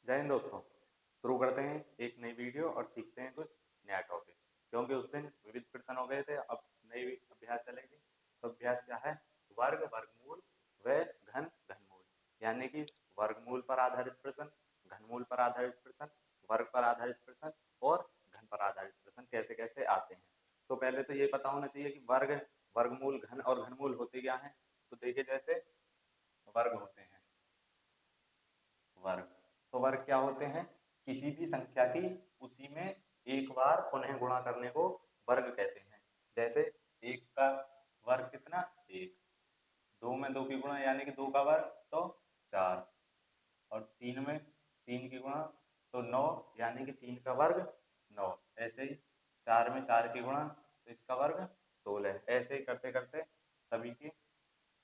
जय हिंद दोस्तों। शुरू करते हैं एक नई वीडियो और सीखते हैं कुछ नया टॉपिक। क्योंकि उस दिन विविध प्रश्न हो गए थे, अब नई अभ्यास चलेगी। तो अभ्यास क्या है? वर्ग, वर्गमूल व घन, घनमूल। यानी कि वर्गमूल पर आधारित प्रश्न, घनमूल पर आधारित प्रश्न, वर्ग पर आधारित प्रश्न और घन पर आधारित प्रश्न कैसे कैसे आते हैं। तो पहले तो ये पता होना चाहिए कि वर्ग, वर्गमूल, घन और घनमूल होते क्या हैं। तो देखिए, जैसे वर्ग होते हैं, वर्ग तो वर्ग क्या होते हैं? किसी भी संख्या की उसी में एक बार पुनः गुणा करने को वर्ग कहते हैं। जैसे एक का वर्ग कितना? एक। दो में दो की गुणा यानी कि दो का वर्ग तो चार। और तीन में तीन की गुणा तो नौ यानी कि तीन का वर्ग नौ। ऐसे ही चार में चार की गुणा तो इसका वर्ग 16। ऐसे ही करते करते सभी की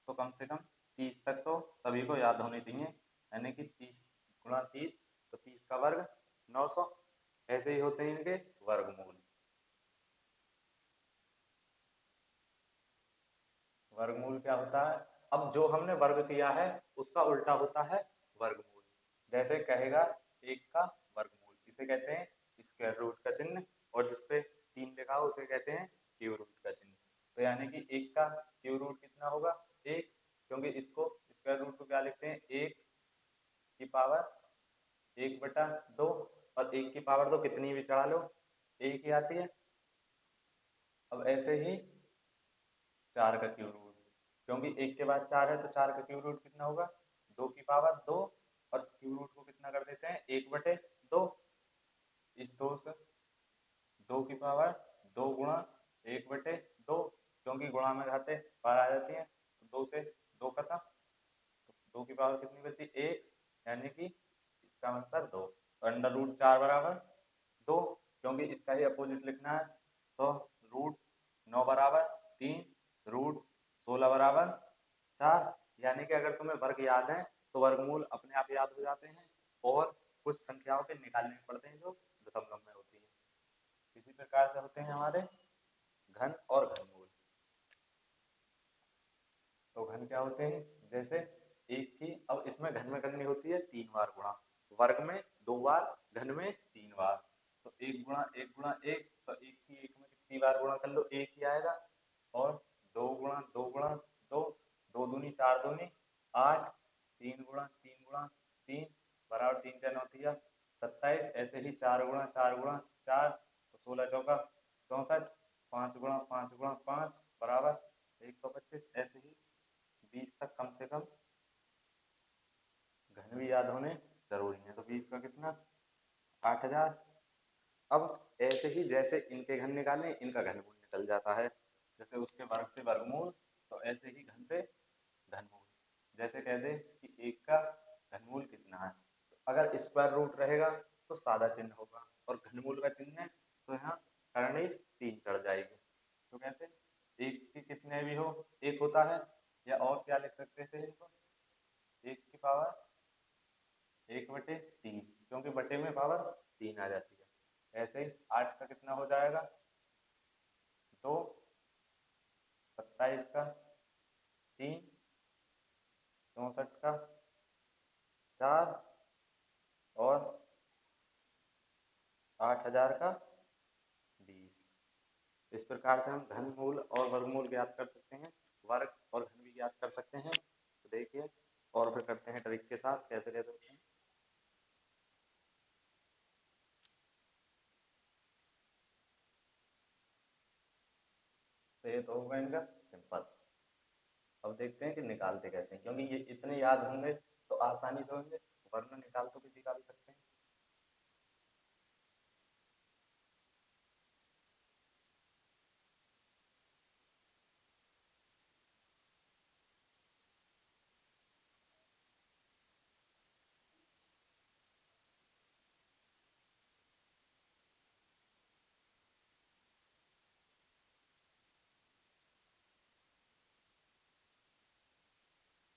तो कम से कम 30 तक तो सभी को याद होने चाहिए। यानी कि 30 गुणा 30 तो 30 का वर्ग 900। ऐसे ही होते हैं इनके वर्गमूल। वर्गमूल क्या होता है? अब जो हमने वर्ग किया है उसका उल्टा होता है वर्गमूल। जैसे कहेगा एक का वर्गमूल, इसे कहते हैं स्क्वायर रूट का चिन्ह। और जिसपे 3 लिखा हो उसे कहते हैं क्यूब रूट का चिन्ह। तो यानी कि एक का क्यूब रूट कितना होगा? एक। क्योंकि इसको स्क्वायर रूट को क्या लिखते हैं? एक की पावर 1/2। और एक की पावर तो कितनी भी चढ़ा लो एक ही आती है। अब ऐसे ही चार का क्यूब रूट, क्योंकि एक के बाद चार है तो चार का क्यूब रूट कितना होगा? 2 की पावर 2। और क्यूब रूट को कितना कर देते हैं? 1/2। इस दो से 2 की पावर 2 गुणा 1/2, क्योंकि गुणा में घाते पार आ जाती है तो 2 से 2 खत्म। तो 2 की पावर कितनी बची? 1। यानी कि इसका आंसर 2। तो अंडर रूट 4 बराबर 2, क्योंकि इसका ही अपोजिट लिखना है। तो रूट 9 बराबर 3, रूट 16 बराबर 4। यानी कि अगर तुम्हें वर्ग याद है तो वर्गमूल अपने आप याद हो जाते हैं। और कुछ संख्याओं के निकालने पड़ते हैं जो दशमलव में होती है। इसी प्रकार से होते हैं हमारे घन और घनमूल। तो घन क्या होते हैं? जैसे एक की, अब इसमें घन में करनी होती है 3 बार गुणा, वर्ग में 2 बार, घन में 3 बार। तो एक गुणा एक गुणा एक, तो एक की एक में कितनी बार गुणा कर लो एक ही आएगा। और 2 गुणा 2 गुणा 2, 2 दूनी 4 दूनी 8, 3 गुणा 3 गुणा 3 बराबर 3×9=27। ऐसे ही 4 गुणा 4 गुणा 4 तो 16×4 = 64। 5 गुणा 5 गुणा 5 बराबर 125। ऐसे ही 20 तक कम से कम घन भी याद होने जरूरी है। तो 20 का कितना? 8000। अब ऐसे ही जैसे इनके घन निकालें इनका घनमूल निकल जाता है। जैसे उसके वर्ग से वर्गमूल, तो ऐसे ही घन से घनमूल। जैसे कह दे कि एक का घनमूल कितना है, तो अगर स्क्वायर रूट रहेगा तो सादा चिन्ह होगा, और घनमूल का चिन्ह है तो यहाँ करनी 3 चढ़ जाएगी। तो कैसे? एक के कितने भी हो एक होता है, या और क्या लिख सकते थे इनको? एक की पावर 1/3, क्योंकि बटे में पावर 3 आ जाती है। ऐसे ही 8 का कितना हो जाएगा? 2। 27 का 3, 64 का 4, और 8000 का 20। इस प्रकार से हम घनमूल और वर्गमूल ज्ञात कर सकते हैं, वर्ग और घन भी ज्ञात कर सकते हैं। तो देखिए, और फिर करते हैं ट्रिक के साथ कैसे ले सकते हैं। तो ये तो होगा इनका सिंपल। अब देखते हैं कि निकालते कैसे हैं, क्योंकि ये इतने याद होंगे तो आसानी से होंगे, वरना निकाल तो किसी का भी सकते हैं।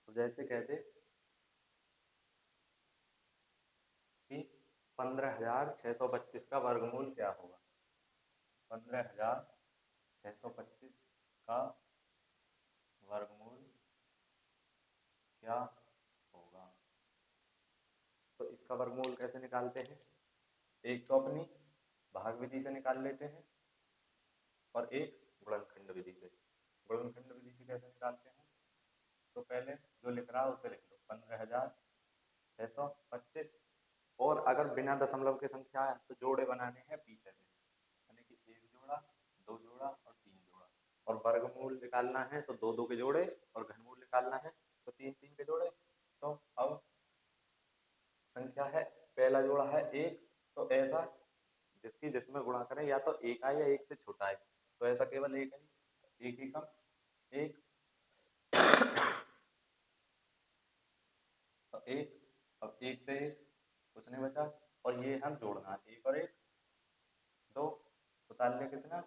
तो जैसे कहते कि 15,625 का वर्गमूल क्या होगा? 15,625 का वर्गमूल क्या होगा? तो इसका वर्गमूल कैसे निकालते हैं? एक तो अपनी भाग विधि से निकाल लेते हैं और एक गुणनखंड विधि से। गुणनखंड विधि से कैसे निकालते हैं? तो पहले जो लिख रहा है उसे लिख लो, 15,625। और अगर बिना दशमलव की संख्या है तो जोड़े बनाने हैं पीछे से, यानी कि एक जोड़ा, दो जोड़ा और तीन जोड़ा। और वर्गमूल निकालना है तो दो दो के जोड़े, और घनमूल निकालना है तो तीन तीन के जोड़े। तो अब संख्या है, पहला जोड़ा है एक, तो ऐसा जिसमें गुणा करें या तो एक आए या एक से छोटा है, तो ऐसा केवल एक है, एक ही कम एक, तो एक, अब एक से एक कुछ नहीं बचा, और ये हम जोड़ना, एक और एक दो, उतार लिया कितना,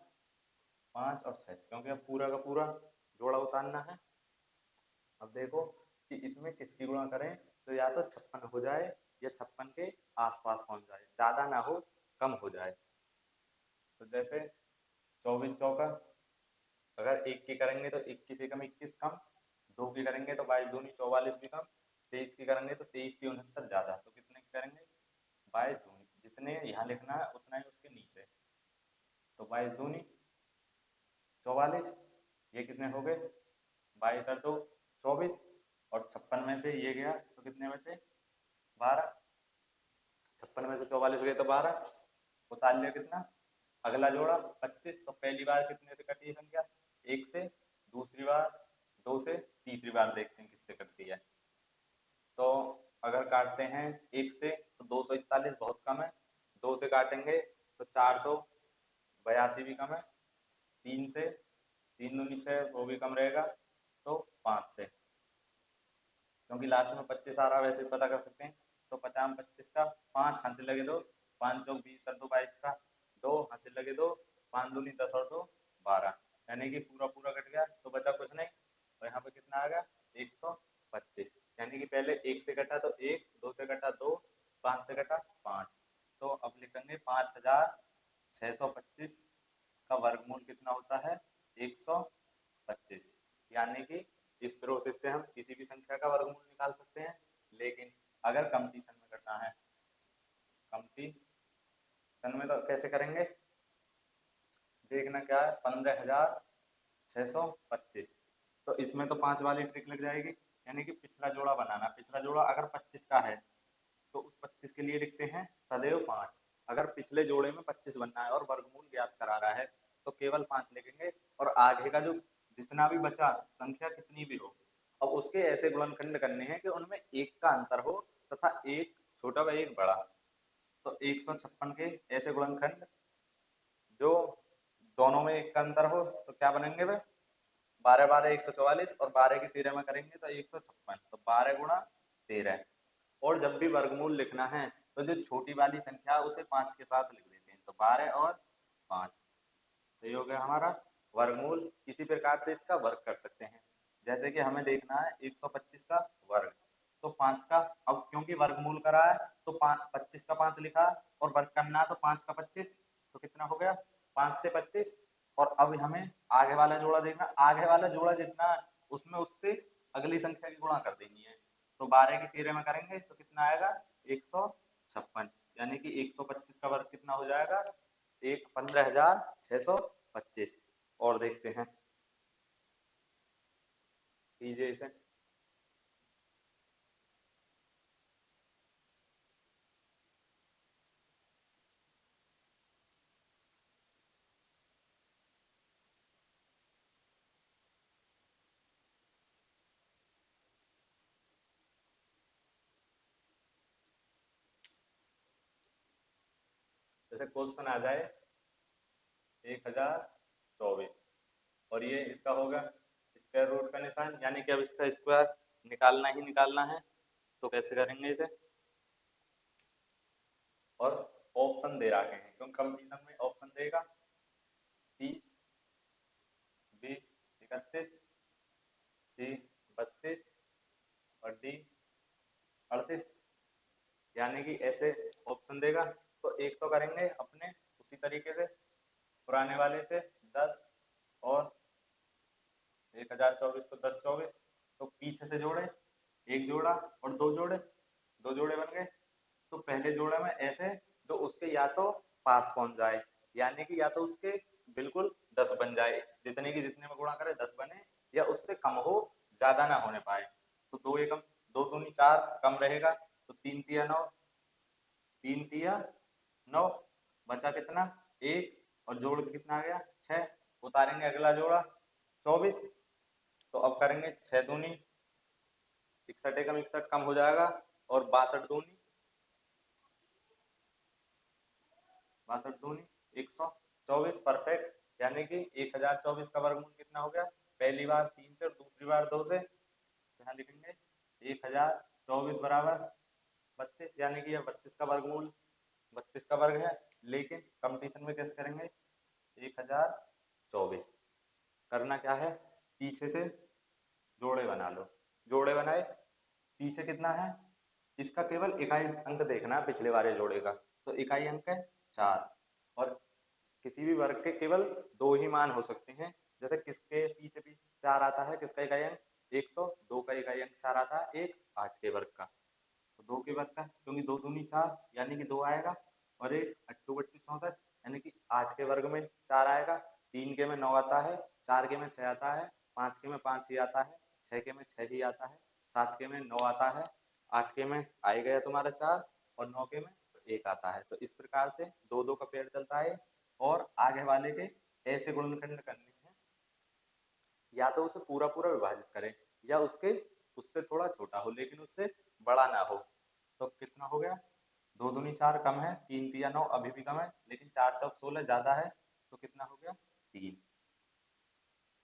5 और 6, क्योंकि अब पूरा का पूरा जोड़ा उतारना है। अब देखो कि इसमें किसकी गुणा करें, तो या तो 56 हो जाए या 56 के आसपास पहुंच जाए, ज्यादा ना हो कम हो जाए। तो जैसे 24 चौका, अगर एक की करेंगे तो 21 एकम 21 कम, दो की करेंगे तो 22 दूनी 44 भी कम, 23 की करेंगे तो 23 की 69 ज्यादा, तो कितने की करेंगे, 22 दूनी, जितने यहाँ लिखना है उतना ही उसके नीचे, तो 22 दूनी 44, ये कितने हो गए, 22 और 2 24, और 56 में से ये गया तो कितने बचे, 12, 56 में से 44 गए तो 12, उतार लिया कितना, अगला जोड़ा 25, तो पहली बार कितने से कटी है संख्या, एक से, दूसरी बार दो से, तीसरी बार देखते हैं किससे कटती है। तो अगर काटते हैं एक से तो 241 बहुत कम है, दो से काटेंगे तो 482 भी कम है, तीन से, तीन दूनी 6 वो भी कम रहेगा, तो 5 से, क्योंकि लास्ट में 25 आ रहा है वैसे भी पता कर सकते हैं, तो 50 25 का 5 हासिल लगे दो, 5 चौक 20 और 2 22 का 2 हासिल लगे दो, 5 दूनी 10 और 2 12, यानी कि पूरा पूरा कट गया तो बचा कुछ नहीं, और यहाँ पे कितना आ गया 125, यानी कि पहले एक से कटा तो एक, दो से कटा दो, 5 से कटा 5, तो अब लिखेंगे 5625 का वर्गमूल कितना होता है, 125, यानी कि इस प्रोसेस से हम किसी भी संख्या का वर्गमूल निकाल सकते हैं। लेकिन अगर कंपटीशन में करना है, कंपटीशन में तो कैसे करेंगे, देखना क्या है, 15,625, तो इसमें तो 5 वाली ट्रिक लग जाएगी, यानी कि पिछला जोड़ा बनाना, पिछला जोड़ा अगर 25 का है तो उस 25 के लिए लिखते हैं सदैव 5, अगर पिछले जोड़े में 25 बनना है और वर्गमूल ज्ञात करा रहा है तो केवल 5 लिखेंगे, और आगे का जो जितना भी बचा संख्या कितनी भी हो, अब उसके ऐसे गुणनखंड करने हैं कि उनमें एक का अंतर हो तथा एक छोटा व एक बड़ा, तो 156 के ऐसे गुणनखंड जो दोनों में एक का अंतर हो तो क्या बनेंगे वे, 12 12 144, और 12 की 13 में करेंगे तो 156, तो 12 गुणा 13, और जब भी वर्गमूल लिखना है तो जो छोटी वाली संख्या है उसे 5 के साथ लिख देते हैं, तो 12 और 5, तो ये हो गया हमारा वर्गमूल। इसी प्रकार से इसका वर्ग कर सकते हैं, जैसे कि हमें देखना है 125 का वर्ग, तो 5 का, अब क्योंकि वर्गमूल करा है तो 25 का 5 लिखा और वर्ग करना है तो 5 का 25, तो कितना हो गया 5 से 25, और अब हमें आगे वाला जोड़ा देखना, आगे वाला जोड़ा जितना उसमें उससे अगली संख्या की गुणा कर देनी है, तो 12 की 13 में करेंगे तो कितना आएगा 156, यानी कि 125 का वर्ग कितना हो जाएगा, 15,625। और देखते हैं, कीजिए इसे, जैसे क्वेश्चन आ जाए 1024, और ये इसका होगा स्क्वायर रूट का निशान, यानी कि अब इसका स्क्वायर निकालना ही निकालना है, तो कैसे करेंगे इसे, और ऑप्शन दे रखे हैं क्योंकि कंपटीशन में ऑप्शन देगा 30, बी 31, सी 32 और डी 38, यानी कि ऐसे ऑप्शन देगा, तो एक तो करेंगे अपने उसी तरीके से पुराने वाले से 10 और 1024 को 10 24, तो पीछे से जोड़े, एक जोड़ा और दो जोड़े, दो जोड़े बन गए, तो पहले जोड़े में ऐसे जो उसके या तो पास पहुंच जाए, यानी कि या तो उसके बिल्कुल 10 बन जाए, जितने की जितने में गुणा करे 10 बने, या उससे कम हो, ज्यादा ना होने पाए। तो दो एकम, दो दूनी 4, कम रहेगा तो 3 तिया 9, 3 तिया 9, बचा कितना 1, और जोड़ के कितना आ गया 6। उतारेंगे अगला जोड़ा 24, तो अब करेंगे 6 दूनी 61, एकम 61 कम हो जाएगा, और 62 दूनी 124, परफेक्ट। यानी कि 1024 का वर्गमूल कितना हो गया, पहली बार 3 से और दूसरी बार 2 से, तो यहाँ लिखेंगे 1024 बराबर 32, यानी कि यह 32 का वर्गमूल 32 का वर्ग है। लेकिन कंपटीशन में कैसे करेंगे, 1024 करना क्या है, पीछे से जोड़े बना लो, जोड़े बनाए, पीछे कितना है, इसका केवल इकाई अंक देखना है पिछले वाले जोड़े का, तो इकाई अंक है 4, और किसी भी वर्ग के केवल 2 ही मान हो सकते हैं। जैसे किसके पीछे भी 4 आता है, किसका इकाई अंक, एक तो 2 का इकाई अंक 4 आता है, एक 8 के वर्ग का, तो 2 के वर्ग का, क्योंकि 2 दूनी 4 यानी कि 2 आएगा, और एक 8 बट्टी 64 यानी कि 8 के वर्ग में 4 आएगा, 3 के में 9 आता है, 4 के में 6 आता है, 5 के में 5 ही आता है, 6 के में 6 ही आता है, 7 के में 9 आता है, 8 के में आ ही गया तुम्हारा 4, और 9 के में तो 1 आता है। तो इस प्रकार से 2 का पेड़ चलता है, और आगे वाले के ऐसे गुणनखंड करने हैं, या तो उसे पूरा पूरा विभाजित करें, या उसके उससे थोड़ा छोटा हो लेकिन उससे बड़ा ना हो। तो कितना हो गया, 2 दूनी 4 कम है, 3 तिया 9 अभी भी कम है, लेकिन 4 चौक 16 ज्यादा है, तो कितना हो गया 3।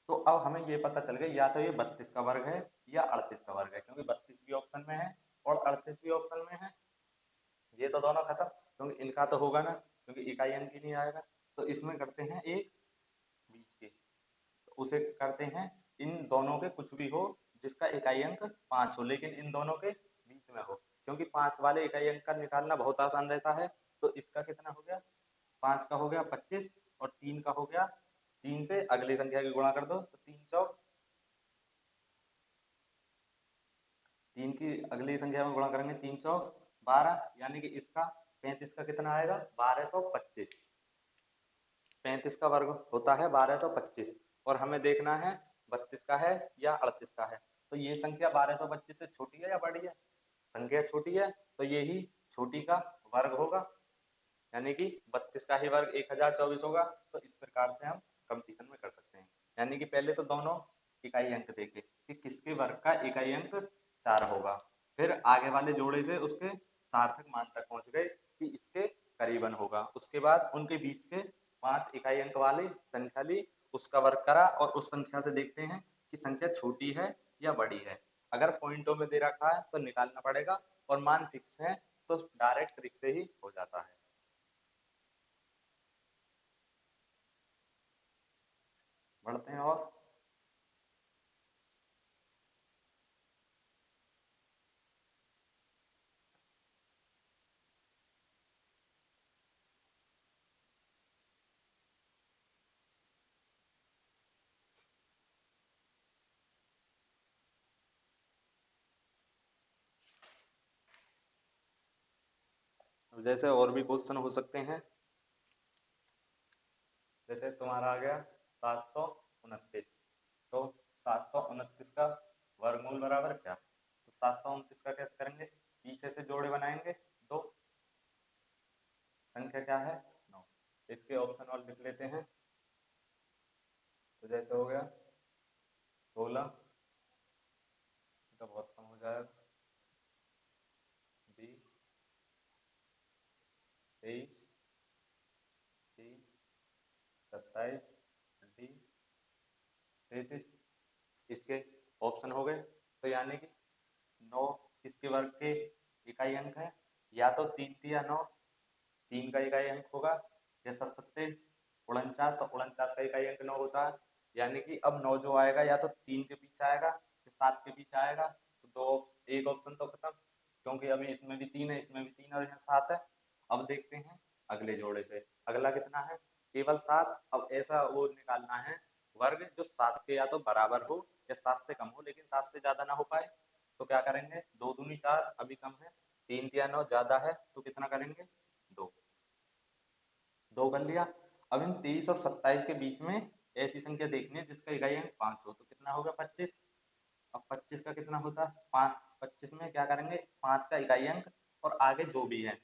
तो अब हमें ये पता चल गया, या तो ये 32 का वर्ग है या 38 का वर्ग है, क्योंकि 32 भी ऑप्शन में है और 38 भी ऑप्शन में है। ये तो दोनों खत्म, क्योंकि इनका तो होगा ना, क्योंकि इकाई अंक ही नहीं आएगा। तो इसमें करते हैं एक बीच के, तो उसे करते हैं इन दोनों के कुछ भी हो जिसका इकाई अंक 5 हो, लेकिन इन दोनों के बीच में हो, क्योंकि 5 वाले इकाई अंक का निकालना बहुत आसान रहता है। तो इसका कितना हो गया, 5 का हो गया 25, और 3 का हो गया, 3 से अगली संख्या की गुणा कर दो, तो 3 चौक 3 की अगली संख्या में गुणा करेंगे, 3 चौक 12, यानी कि इसका 35 का कितना आएगा 1225। 35 का वर्ग होता है 1225, और हमें देखना है 32 का है या 38 का है। तो ये संख्या 1225 से छोटी है या बड़ी है, संख्या छोटी है, तो ये ही छोटी का वर्ग होगा, यानी कि 32 का ही वर्ग 1024 होगा। तो इस प्रकार से हम कंपटीशन में कर सकते हैं, यानी कि पहले तो दोनों इकाई अंक देखे कि किसके वर्ग का इकाई अंक 4 होगा, फिर आगे वाले जोड़े से उसके सार्थक मान तक पहुंच गए कि इसके करीबन होगा, उसके बाद उनके बीच के 5 इकाई अंक वाली संख्या ली, उसका वर्ग करा, और उस संख्या से देखते हैं कि संख्या छोटी है या बड़ी है। अगर पॉइंटों में दे रखा है तो निकालना पड़ेगा, और मान फिक्स है तो डायरेक्ट ट्रिक से ही हो जाता है। बढ़ते हैं और जैसे और भी क्वेश्चन हो सकते हैं। जैसे तुम्हारा आ गया 729, तो 729 का वर्गमूल बराबर क्या, तो 729 का कैसे करेंगे, पीछे से जोड़े बनाएंगे, दो, संख्या क्या है 9, इसके ऑप्शन और लिख लेते हैं। तो जैसे हो गया 16, तो बहुत कम हो जाएगा, 20, 23, सी, 27, डी, 33, इसके ऑप्शन हो गए। तो यानी कि 9 किसके वर्ग के इकाई अंक है, या तो 3 या 9, 3 का इकाई अंक होगा, या 7 49, तो 49 का इकाई अंक 9 होता है, यानी कि अब 9 जो आएगा या तो 3 के पीछे आएगा या 7 के पीछे आएगा, तो दो एक ऑप्शन तो खत्म, क्योंकि अभी इसमें भी 3 है, इसमें भी 3 और यहाँ 7 है। अब देखते हैं अगले जोड़े से, अगला कितना है केवल 7। अब ऐसा वो निकालना है वर्ग जो 7 के या तो बराबर हो या 7 से कम हो, लेकिन 7 से ज्यादा ना हो पाए। तो क्या करेंगे, 2 दूनी 4 अभी कम है, 3 या 9 ज्यादा है तो कितना करेंगे, 2। 2 कर लिया। अब इन 23 और 27 के बीच में ऐसी संख्या देखनी है जिसका इकाई अंक 5 हो, तो कितना होगा 25। अब 25 का कितना होता है 5, 25 में क्या करेंगे 5 का इकाई अंक और आगे जो भी है,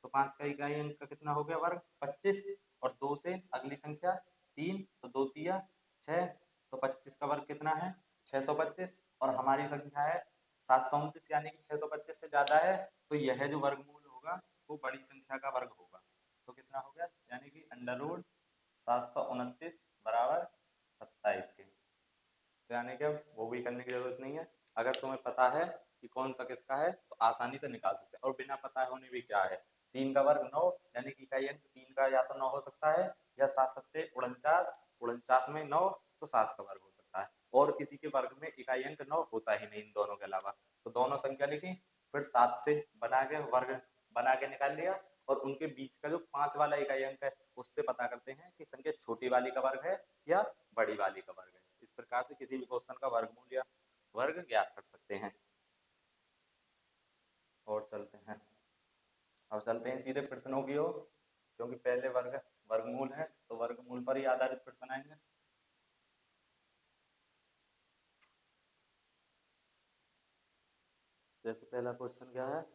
तो 5 का इकाई अंक का कितना हो गया वर्ग 25, और 2 से अगली संख्या 3, तो 2 तिया 6, तो 25 का वर्ग कितना है 625, और हमारी संख्या है 729 यानी कि 625 से ज्यादा है, तो यह जो वर्गमूल होगा वो बड़ी संख्या का वर्ग होगा। तो कितना हो गया, यानी कि अंडर रूट 729 बराबर 27 के। तो यानी कि अब वो भी करने की जरूरत नहीं है, अगर तुम्हें पता है कि कौन सा किसका है तो आसानी से निकाल सकते हैं। और बिना पता होने भी क्या है, 3 का वर्ग 9 यानी कि इकाई अंक 3 का या तो 9 हो सकता है, या 7 सत्ते 49, 49 में 9 तो 7 का वर्ग हो सकता है, और किसी के वर्ग में इकाई अंक 9 होता ही नहीं इन दोनों के अलावा। तो दोनों संख्या लिखी, फिर 7 से बना के वर्ग बना के निकाल लिया, और उनके बीच का जो 5 वाला इकाई अंक है उससे पता करते हैं कि संख्या छोटी वाली का वर्ग है या बड़ी वाली का वर्ग है। इस प्रकार से किसी भी क्वेश्चन का वर्गमूल या वर्ग ज्ञात कर सकते हैं। और चलते हैं, अब चलते हैं सीधे प्रश्नों की ओर, क्योंकि पहले वर्गमूल है तो वर्गमूल पर ही आधारित प्रश्न आएंगे। जैसे पहला क्वेश्चन क्या है,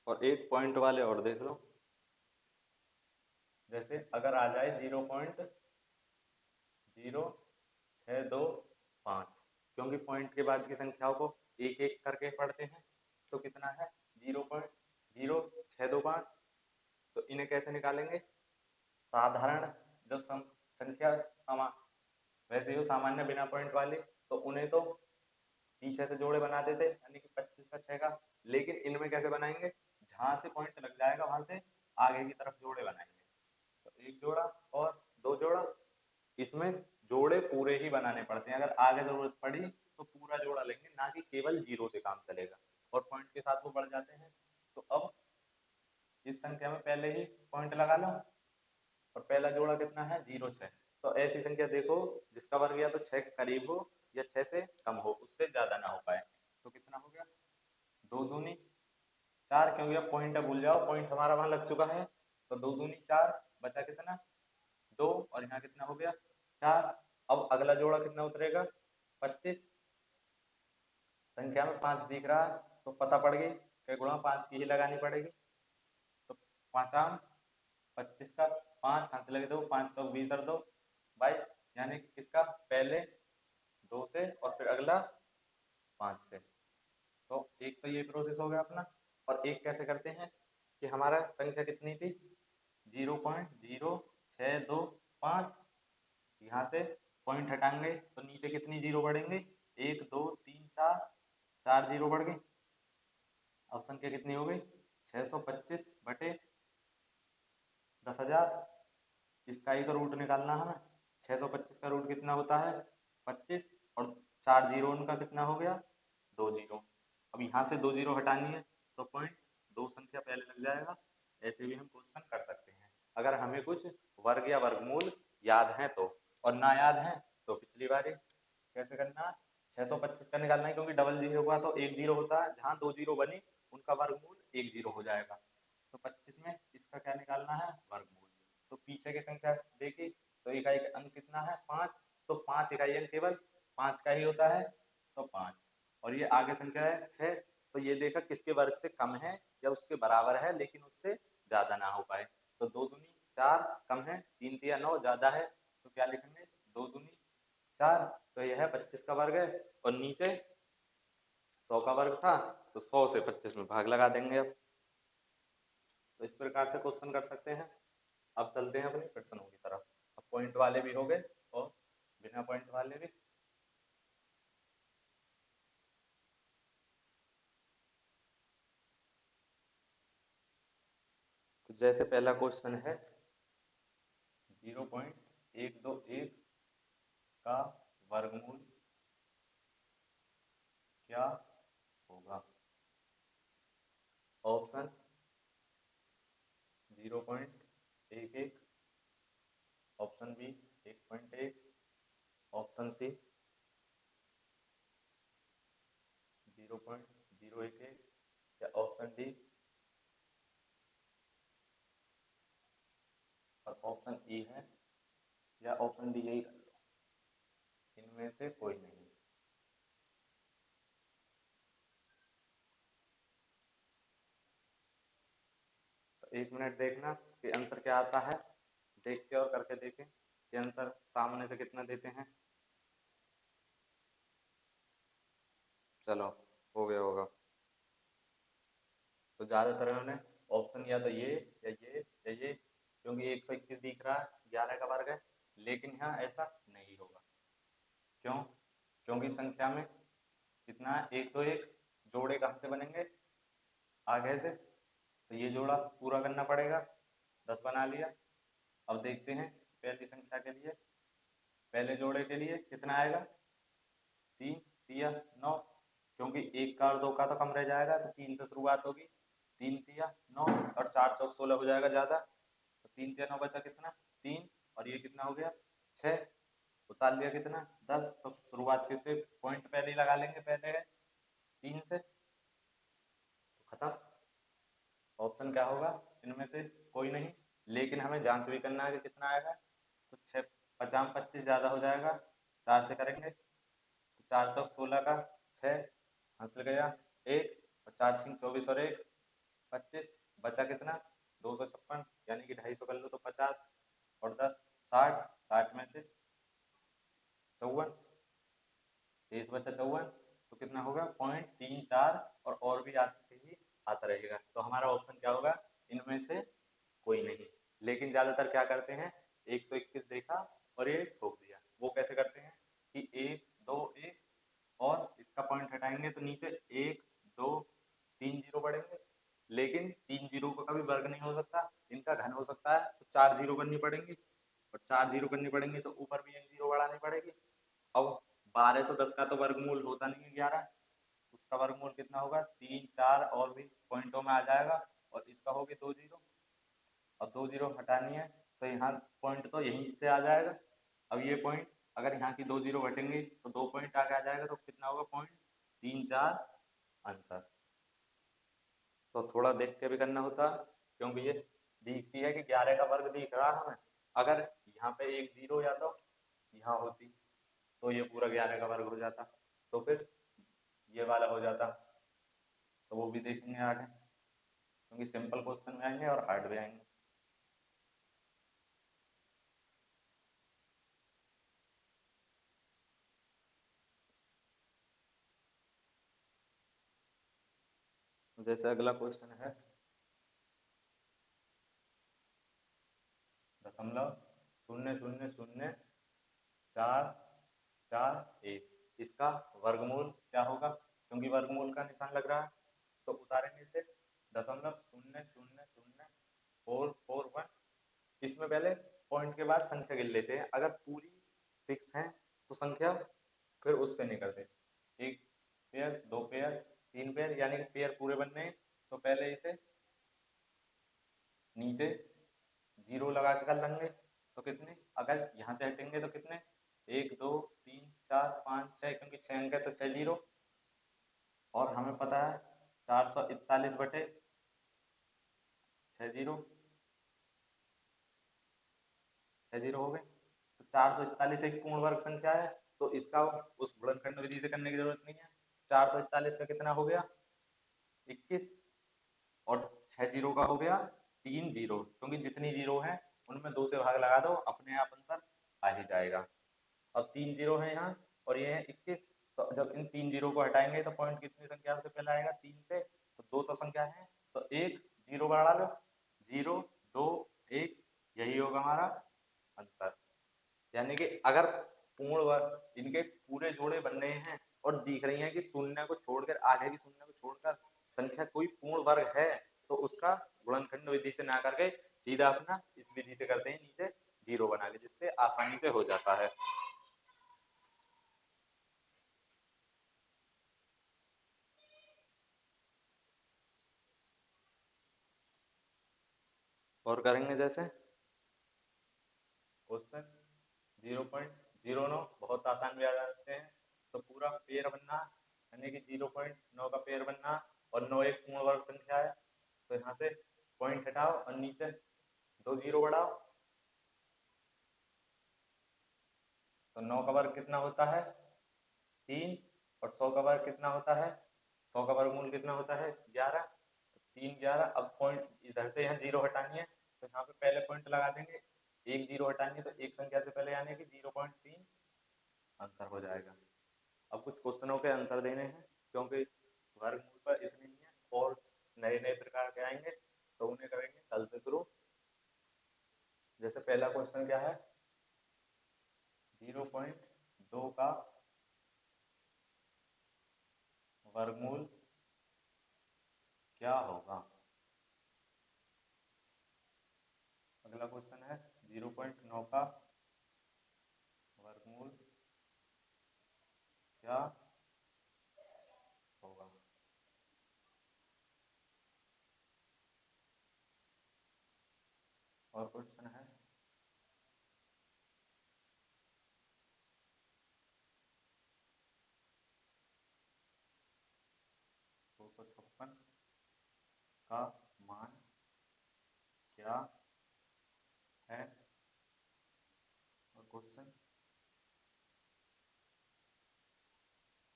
और एक पॉइंट वाले और देख लो। जैसे अगर आ जाए 0.0625, क्योंकि पॉइंट के बाद की संख्याओं को एक एक करके पढ़ते हैं, तो कितना है 0.0625। तो इन्हें कैसे निकालेंगे, साधारण जो संख्या वैसे जो सामान्य बिना पॉइंट वाले, तो उन्हें तो पीछे से जोड़े बना देते यानी कि 25 का 6 का, लेकिन इनमें कैसे बनाएंगे, जहां से पॉइंट लग जाएगा वहां से आगे की तरफ जोड़े बनाएंगे। तो एक जोड़ा और दो जोड़ा, इसमें जोड़े पूरे ही बनाने पड़ते हैं, अगर आगे जरूरत पड़ी तो पूरा जोड़ा लेंगे, ना कि केवल जीरो से काम चलेगा, और पॉइंट के साथ वो बढ़ जाते हैं। तो अब इस संख्या में पहले ही पॉइंट लगा लो, और पहला जोड़ा कितना है 0.6, तो ऐसी संख्या देखो जिसका वर्ग या तो 6 के करीब हो या 6 से कम हो, उससे ज्यादा ना हो पाए। तो कितना हो गया 2 दूनी 4, क्योंकि अब पॉइंट भूल जाओ, पॉइंट हमारा वहां लग चुका है, तो 2 दूनी 4, बचा कितना 2, और यहाँ कितना हो गया 4। अब अगला जोड़ा कितना उतरेगा 25, संख्या में 5 दिख रहा है तो पता पड़ गई कि गुणा 5 की ही लगानी पड़ेगी। तो 5 25 का 5 हाथ से लगे दो, 5 चौक 20 और 2 22, यानी कि किसका पहले 2 से और फिर अगला 5 से। तो एक तो ये प्रोसेस हो गया अपना, और एक कैसे करते हैं कि हमारा संख्या कितनी थी 0.0625, यहाँ से पॉइंट हटाएंगे तो नीचे कितनी जीरो बढ़ेंगे 1 2 3 4, 4 जीरो बढ़ गई। अब संख्या कितनी हो गई 625 बटे 10,000, इसका ही तो रूट निकालना है हमें। 625 का रूट कितना होता है 25, और 4 जीरो उनका कितना हो गया 2 जीरो। अब यहाँ से 2 जीरो हटानी है तो पॉइंट 2 संख्या पहले लग जाएगा। ऐसे भी हम क्वेश्चन कर सकते हैं अगर हमें कुछ वर्ग या वर्गमूल याद है तो, और ना याद है तो पिछली बार कैसे करना 625 का निकालना है, क्योंकि डबल जीरो हुआ तो एक जीरो होता है, जहाँ 2 जीरो बनी उनका वर्गमूल 1 जीरो हो जाएगा। तो 25 में इसका क्या निकालना है वर्गमूल। तो पीछे की संख्या देखी तो इकाई का अंक कितना है 5, तो 5 इकाई अंक केवल 5 का ही होता है, तो 5। और ये आगे संख्या है 6, तो ये देखा किसके वर्ग से कम है या उसके बराबर है लेकिन उससे ज्यादा ना हो पाए। तो 2 दूनी 4 कम है, 3 तिया 9 ज्यादा है, तो क्या लिखेंगे 2 दूनी 4, तो यह है 25 का वर्ग है, और नीचे 100 का वर्ग था तो 100 से 25 में भाग लगा देंगे अब। तो इस प्रकार से क्वेश्चन कर सकते हैं। अब चलते हैं अपने प्रश्नों की तरफ। अब पॉइंट वाले भी हो गए और बिना पॉइंट वाले भी। तो जैसे पहला क्वेश्चन है 0.121 का वर्गमूल क्या होगा। Option 0.11, option B 1.1, option C 0.011 या ऑप्शन डी और ऑप्शन ई है या ऑप्शन डी यही कर लो, इनमें से कोई नहीं। तो 1 मिनट देखना कि आंसर क्या आता है, देख के और करके देखें कि आंसर सामने से कितना देते हैं। चलो हो गया होगा। तो ज़्यादातर इन्होंने ऑप्शन या तो ये या ये या ये, क्योंकि 121 दिख रहा है 11 का वर्ग है, लेकिन यहाँ ऐसा नहीं होगा। क्यों? क्योंकि संख्या में कितना है, एक तो एक जोड़े कहाँ से बनेंगे, आगे से, तो ये जोड़ा पूरा करना पड़ेगा। 10 बना लिया। अब देखते हैं पहली संख्या के लिए, पहले जोड़े के लिए कितना आएगा, 3 तिया 9, क्योंकि 1 का और 2 का तो कम रह जाएगा, तो 3 से शुरुआत होगी। 3 तिया 9 और 4 चौक 16 हो जाएगा ज़्यादा, तो 3 तिया 9 बचा कितना 3, और ये कितना हो गया 6, उतार लिया कितना 10। तो शुरुआत किससे, पॉइंट पहले ही लगा लेंगे, पहले है 3 से, तो खत्म। ऑप्शन क्या होगा, इनमें से कोई नहीं। लेकिन हमें जांच भी करना है कि कितना आएगा, तो 6 50 25 ज़्यादा हो जाएगा, 4 से करेंगे तो 4 चौक 16 का 6 हासिल गया 1, और 4 छिंग 24 और 1 25, बचा कितना 256, यानी कि 250 कर लो तो 50 और 10 60, 60 में से 54, शेष बचा 54, तो कितना होगा 0.34, और भी आते ही आता रहेगा। तो हमारा ऑप्शन क्या होगा, इनमें से कोई नहीं। लेकिन ज्यादातर क्या करते हैं, 121 देखा और ये ठोक दिया। वो कैसे करते हैं कि 1 2 1, और इसका पॉइंट हटाएंगे तो नीचे 1 2 3 जीरो बढ़ेंगे, लेकिन 3 जीरो का कभी वर्ग नहीं हो सकता, इनका घन हो सकता है, तो 4 जीरो करनी पड़ेंगी, और 4 जीरो करनी पड़ेंगी तो ऊपर भी 1 जीरो बढ़ानी पड़ेगी। अब 1210 का तो वर्गमूल होता नहीं है 11, उसका वर्गमूल कितना होगा 3 4, और भी पॉइंटों में आ जाएगा, और इसका हो गया 2 जीरो। अब 2 जीरो हटानी है तो यहाँ पॉइंट तो यहीं से आ जाएगा। अब ये पॉइंट अगर यहाँ की 2 जीरो घटेंगे तो 2 पॉइंट आगे आ जाएगा, तो कितना होगा 0.34 आंसर। तो थोड़ा देख के भी करना होता, क्योंकि ये दिखती है कि 11 का वर्ग दिख रहा है हमें, अगर यहाँ पे एक जीरो या तो यहाँ होती तो ये पूरा 11 का वर्ग हो जाता, तो फिर ये वाला हो जाता। तो वो भी देखेंगे आगे, क्योंकि सिंपल क्वेश्चन में आएंगे और हार्ड भी आएंगे। जैसे अगला क्वेश्चन है 0.000441, इसका वर्गमूल क्या होगा, क्योंकि वर्गमूल का निशान लग रहा है, तो उतारेंगे इसे 0.000441। इसमें पहले पॉइंट के बाद संख्या गिन लेते हैं, अगर पूरी फिक्स है तो संख्या फिर उससे नहीं करते, एक पेयर 2 पेयर 3 पेयर, यानी कि पेयर पूरे बनने हैं, तो पहले इसे नीचे जीरो लगा के कर लेंगे, तो कितने, अगर यहाँ से हटेंगे तो कितने 1 2 3 4 5 6, क्योंकि 6 अंक है तो 6 जीरो, और हमें पता है 441 बटे 6 जीरो, 6 जीरो हो गए। तो 441 एक पूर्ण वर्ग संख्या है, तो इसका उस गुणनखंड विधि से करने की जरूरत नहीं है। 441 का कितना हो गया 21, और 6 जीरो का हो गया 3 जीरो, क्योंकि जितनी जीरो है उनमें 2 से भाग लगा दो, अपने आप आंसर आ ही जाएगा। अब 3 जीरो है यहाँ और ये है 21, तो जब इन 3 जीरो को हटाएंगे तो पॉइंट कितनी संख्या से पहले आएगा 3 से, तो 2 तो संख्या है, तो एक जीरो बढ़ा लो, 0 2 1, यही होगा हमारा आंसर। यानी कि अगर पूर्ण वर्ग इनके पूरे जोड़े बन रहे हैं और दिख रही हैं कि शून्य को छोड़कर, आगे की शून्य को छोड़कर संख्या कोई पूर्ण वर्ग है, तो उसका गुणनखंड विधि से ना करके सीधा अपना इस विधि से करते हैं, नीचे जीरो बना के, जिससे आसानी से हो जाता है। और करेंगे जैसे क्वेश्चन 0 9 बहुत आसान भी आ जाते हैं। तो पूरा पेयर बनना यानी कि 0.9 का पेयर बनना, और 9 एक पूर्ण वर्ग संख्या है, तो यहाँ से पॉइंट हटाओ और नीचे 2 0 बढ़ाओ, तो 9 का वर्ग कितना होता है 3, और 100 का वर्ग कितना होता है, 100 का वर्गमूल कितना होता है 11, 3 11। अब पॉइंट इधर से यहाँ 0 हटानी है, तो यहाँ पे पहले पॉइंट लगा देंगे, एक 0 हटानी है तो एक संख्या से पहले यानी कि 0.3 आंसर हो जाएगा। अब कुछ क्वेश्चनों के आंसर देने हैं, क्योंकि वर्गमूल पर इतने ही है और नए नए प्रकार के आएंगे तो उन्हें करेंगे कल से शुरू। जैसे पहला क्वेश्चन क्या है, 0.2 का वर्गमूल क्या होगा। अगला क्वेश्चन है 0.9 का वर्गमूल क्या होगा। और क्वेश्चन है 256 का मान क्या है। और क्वेश्चन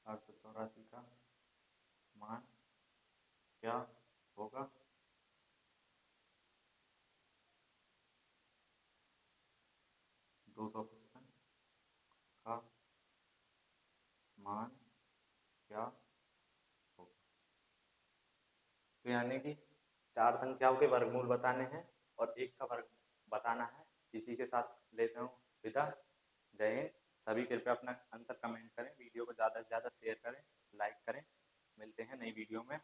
884 का मान क्या होगा। 255 का मान क्या होगा। तो यानी कि 4 संख्याओं के वर्गमूल बताने हैं और एक का वर्ग बताना है। इसी के साथ लेते हूँ विदा। जय हिंद। सभी कृपया अपना आंसर कमेंट करें, वीडियो को ज़्यादा से ज़्यादा शेयर करें, लाइक करें। मिलते हैं नई वीडियो में।